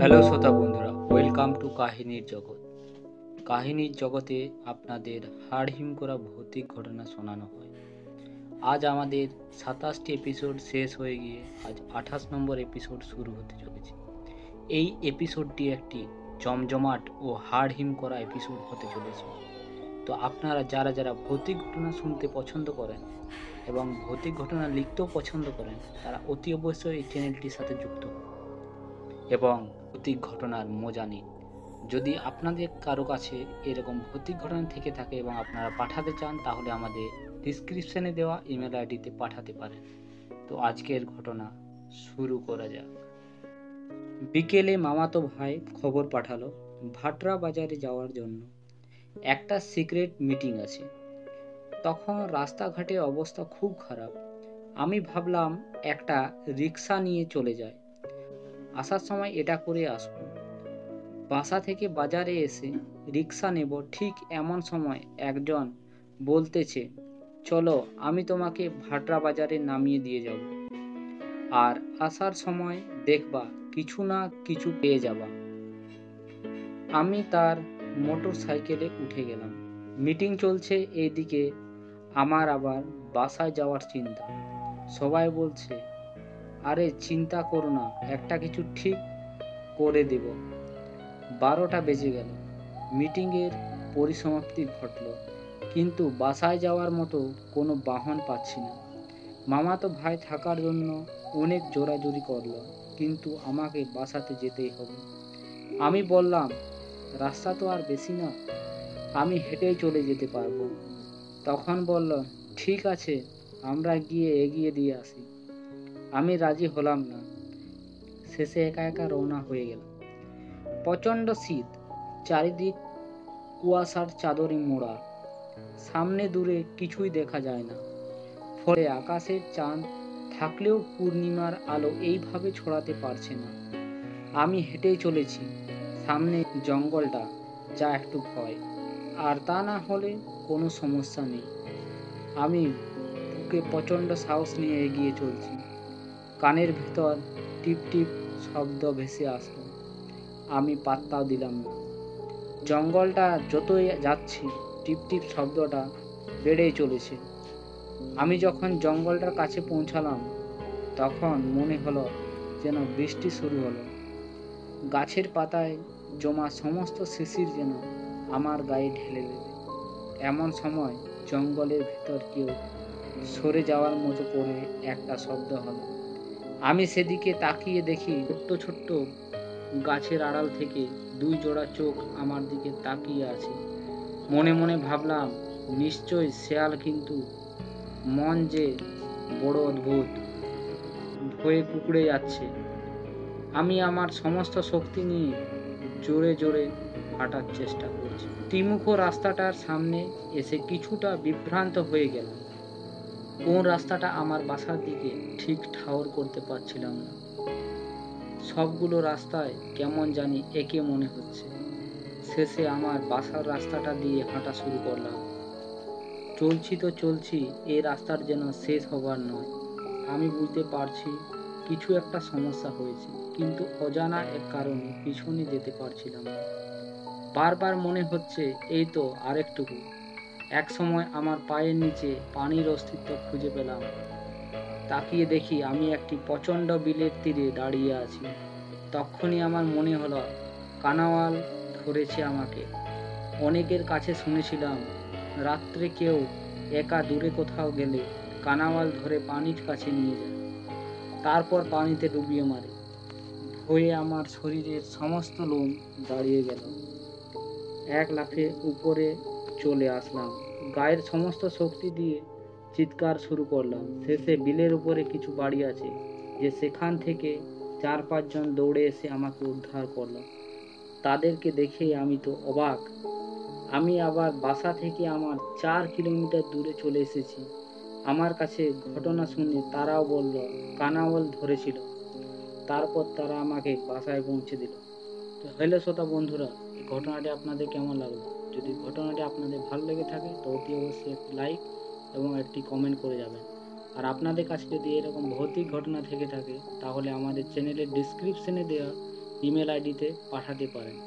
Hello শ্রোতা বন্ধুরা, welcome to কাহিনীর জগৎ। কাহিনীর জগতে আপনাদের হাড়হিম করা ভৌতিক ঘটনা শোনানো হয়। আজ আমাদের 27টি এপিসোড শেষ হয়ে গিয়ে আজ 28 নম্বর এপিসোড শুরু হতে চলেছে। এই এপিসোডটি একটি জমজমাট ও হাড়হিম করা এপিসোড হতে চলেছে। তো আপনারা যারা যারা ভৌতিক ঘটনা শুনতে পছন্দ করেন এবং ভৌতিক ঘটনা লিখতেও পছন্দ করেন, তারা অতি অবশ্যই এই চ্যানেলটির সাথে যুক্ত হন এবং ভৌতিক ঘটনার মজা নিন। যদি আপনাদের কারো কাছে এরকম ভৌতিক ঘটনা থেকে থাকে এবং আপনারা পাঠাতে চান, তাহলে আমাদের ডিসক্রিপশনে দেওয়া ইমেল আইডিতে পাঠাতে পারেন। তো আজকের ঘটনা শুরু করা যাক। বিকেলে মামাতো ভাই খবর পাঠালো ভাটরা বাজারে যাওয়ার জন্য। একটা সিক্রেট মিটিং আছে। তখন রাস্তাঘাটের অবস্থা খুব খারাপ। আমি ভাবলাম একটা রিক্সা নিয়ে চলে যায়, আসার সময় এটা করে আসবো। বাসা থেকে বাজারে এসে রিক্সা নেব, ঠিক এমন সময় একজন বলতেছে, চলো আমি তোমাকে ভাটরা বাজারে নামিয়ে দিয়ে যাব, আর আসার সময় দেখবা কিছু না কিছু পেয়ে যাবা। আমি তার মোটর সাইকেলে উঠে গেলাম। মিটিং চলছে, এইদিকে আমার আবার বাসায় যাওয়ার চিন্তা। সবাই বলছে, আরে চিন্তা করো না, একটা কিছু ঠিক করে দেব। 12টা বেজে গেল। মিটিংয়ের পরিসমাপ্তি ঘটল, কিন্তু বাসায় যাওয়ার মতো কোনো বাহন পাচ্ছি না। মামাতো ভাই থাকার জন্য অনেক জোরাজুরি করলো, কিন্তু আমাকে বাসাতে যেতেই হবে। আমি বললাম, রাস্তা তো আর বেশি না, আমি হেঁটেই চলে যেতে পারবো। তখন বলল, ঠিক আছে, আমরা গিয়ে এগিয়ে দিয়ে আসি। আমি রাজি হলাম না। শেষে একা একা রওনা হয়ে গেলাম। প্রচণ্ড শীত, চারিদিক কুয়াশার চাদরে মোড়া। সামনে দূরে কিছুই দেখা যায় না, ফলে আকাশের চাঁদ থাকলেও পূর্ণিমার আলো এইভাবে ছড়াতে পারছে না। আমি হেঁটেই চলেছি। সামনে জঙ্গলটা, যা একটু ভয়, আর তা না হলে কোনো সমস্যা নেই। আমি বুকে প্রচণ্ড সাহস নিয়ে এগিয়ে চলছি। কানের ভেতর টিপ টিপ শব্দ ভেসে আসলো। আমি পাত্তাও দিলাম না। জঙ্গলটা যতই যাচ্ছি, টিপ টিপ শব্দটা বেড়েই চলেছে। আমি যখন জঙ্গলটার কাছে পৌঁছালাম, তখন মনে হলো যেন বৃষ্টি শুরু হলো। গাছের পাতায় জমা সমস্ত শিশির যেন আমার গায়ে ঢেলে দেবে। এমন সময় জঙ্গলের ভেতর কেউ সরে যাওয়ার মতো করে একটা শব্দ হলো। আমি সেদিকে তাকিয়ে দেখি ছোট্ট ছোট্ট গাছের আড়াল থেকে 2 জোড়া চোখ আমার দিকে তাকিয়ে আছে। মনে মনে ভাবলাম, নিশ্চয় শেয়াল, কিন্তু মন যে বড় অদ্ভুত, ভয়ে কুঁকড়ে যাচ্ছে। আমি আমার সমস্ত শক্তি নিয়ে জোরে জোরে হাঁটার চেষ্টা করছি। ত্রিমুখো রাস্তাটার সামনে এসে কিছুটা বিভ্রান্ত হয়ে গেলাম। কোন রাস্তাটা আমার বাসার দিকে ঠিক ঠাউর করতে পারছিলাম না। সবগুলো রাস্তায় কেমন জানি একে মনে হচ্ছে। শেষে আমার বাসার রাস্তাটা দিয়ে হাঁটা শুরু করলাম। চলছি তো চলছি, এই রাস্তার যেন শেষ হবার নয়। আমি বুঝতে পারছি কিছু একটা সমস্যা হয়েছে, কিন্তু অজানা এক কারণে পিছনে যেতে পারছিলাম না। বারবার মনে হচ্ছে, এই তো আরেকটুকু। এক সময় আমার পায়ের নিচে পানির অস্তিত্ব খুঁজে পেলাম। তাকিয়ে দেখি আমি একটি প্রচণ্ড বিলের তীরে দাঁড়িয়ে আছি। তখনই আমার মনে হলো কানাওয়াল ধরেছে আমাকে। অনেকের কাছে শুনেছিলাম, রাত্রে কেউ একা দূরে কোথাও গেলে কানাওয়াল ধরে পানির কাছে নিয়ে যায়, তারপর পানিতে ডুবিয়ে মারে। ভয়ে আমার শরীরের সমস্ত লোম দাঁড়িয়ে গেল। এক লাফে উপরে চলে আসলাম। গায়ের সমস্ত শক্তি দিয়ে চিৎকার শুরু করলাম। শেষে বিলের উপরে কিছু বাড়ি আছে, যে সেখান থেকে 4-5 জন দৌড়ে এসে আমাকে উদ্ধার করলো। তাদেরকে দেখে আমি তো অবাক। আমি আবার বাসা থেকে আমার 4 কিলোমিটার দূরে চলে এসেছি। আমার কাছে ঘটনা শুনে তারাও বলল কানাওয়াল ধরেছিল। তারপর তারা আমাকে বাসায় পৌঁছে দিল। তো হ্যালো শ্রোতা বন্ধুরা, এই ঘটনাটি আপনাদের কেমন লাগলো? যদি ঘটনাটি আপনাদের ভালো লেগে থাকে, তো অতি অবশ্যই একটি লাইক এবং একটি কমেন্ট করে যাবেন। আর আপনাদের কাছে যদি এরকম ভৌতিক ঘটনা থেকে থাকে, তাহলে আমাদের চ্যানেলের ডিসক্রিপশনে দেওয়া ইমেল আইডিতে পাঠাতে পারেন।